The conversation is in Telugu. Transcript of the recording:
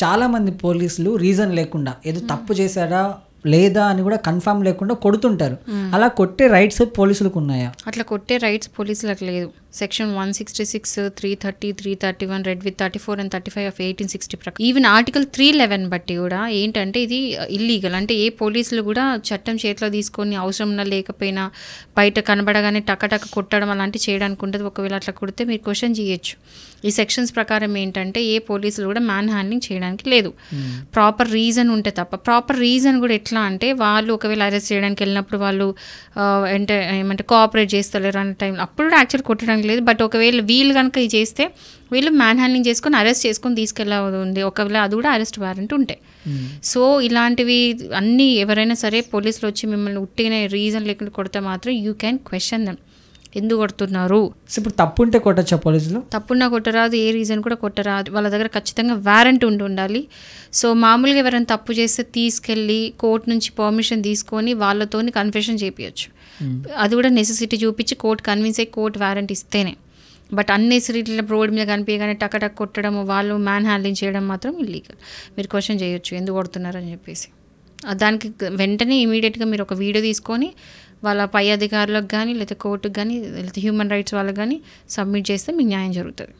చాలామంది పోలీసులు రీజన్ లేకుండా ఏదో తప్పు చేశారా లేదా అని కూడా కన్ఫర్మ్ లేకుండా కొడుతుంటారు. అలా కొట్టే రైట్స్ పోలీసులకు ఉన్నాయా? అట్లా కొట్టే రైట్స్ పోలీసులకు లేదు. Section 166, 330, 331 red with 34 and 35 of 1860 ప్రకారం ఈవెన్ ఆర్టికల్ 311 బట్టి కూడా ఏంటంటే ఇది ఇల్లీగల్. అంటే ఏ పోలీసులు కూడా చట్టం చేతిలో తీసుకొని అవసరం లేకపోయినా బయట కనబడగానే టకటక కొట్టడం అలాంటివి చేయడానికి ఉంటుంది. ఒకవేళ అట్లా కొడితే మీరు క్వశ్చన్ చేయొచ్చు. ఈ సెక్షన్స్ ప్రకారం ఏంటంటే ఏ పోలీసులు కూడా మ్యాన్ హ్యాండ్లింగ్ చేయడానికి లేదు, ప్రాపర్ రీజన్ ఉంటే తప్ప. ప్రాపర్ రీజన్ కూడా ఎట్లా అంటే వాళ్ళు ఒకవేళ అరెస్ట్ చేయడానికి వెళ్ళినప్పుడు వాళ్ళు ఏమంటే కోఆపరేట్ చేస్తలేరు అనే టైంలో అప్పుడు కూడా యాక్చువల్ కొట్టడానికి లేదు. బట్ ఒకవేళ వీళ్ళు కనుక ఇది చేస్తే వీళ్ళు మ్యాన్ హ్యాండ్లింగ్ చేసుకొని అరెస్ట్ చేసుకొని తీసుకెళ్ళఉంది. ఒకవేళ అది కూడా అరెస్ట్ వారెంట్ ఉంటే. సో ఇలాంటివి అన్నీ ఎవరైనా సరే పోలీసులు వచ్చి మిమ్మల్ని ఉట్టిగానే రీజన్ లేకుండా కొడితే మాత్రం యూ క్యాన్ క్వశ్చన్ దెమ్, ఎందుకు కొడుతున్నారు. ఇప్పుడు తప్పు ఉంటే కొట్టచ్చా పోలీసులు? తప్పున్నా కొట్టరాదు, ఏ రీజన్ కూడా కొట్టరాదు. వాళ్ళ దగ్గర ఖచ్చితంగా వారెంట్ ఉండాలి. సో మామూలుగా ఎవరైనా తప్పు చేస్తే తీసుకెళ్ళి కోర్టు నుంచి పర్మిషన్ తీసుకొని వాళ్ళతోని కన్ఫెషన్ చేయించచ్చు. అది కూడా నెసెసిటీ చూపించి కోర్టు కన్విన్స్ అయ్యి కోర్టు వారెంట్ ఇస్తేనే. బట్ అన్నెసరీ రోడ్ మీద కనిపించగానే టక్ కొట్టడం, వాళ్ళు మ్యాన్ హ్యాండ్లింగ్ చేయడం మాత్రం ఇల్లీగల్. మీరు క్వశ్చన్ చేయొచ్చు ఎందుకు కొడుతున్నారు అని చెప్పేసి. దానికి వెంటనే ఇమీడియట్గా మీరు ఒక వీడియో తీసుకొని వాళ్ళ పై అధికారులకు కానీ లేదా కోర్టుకు కానీ లేదా హ్యూమన్ రైట్స్ వాళ్ళకి కానీ సబ్మిట్ చేస్తే మీకు న్యాయం జరుగుతుంది.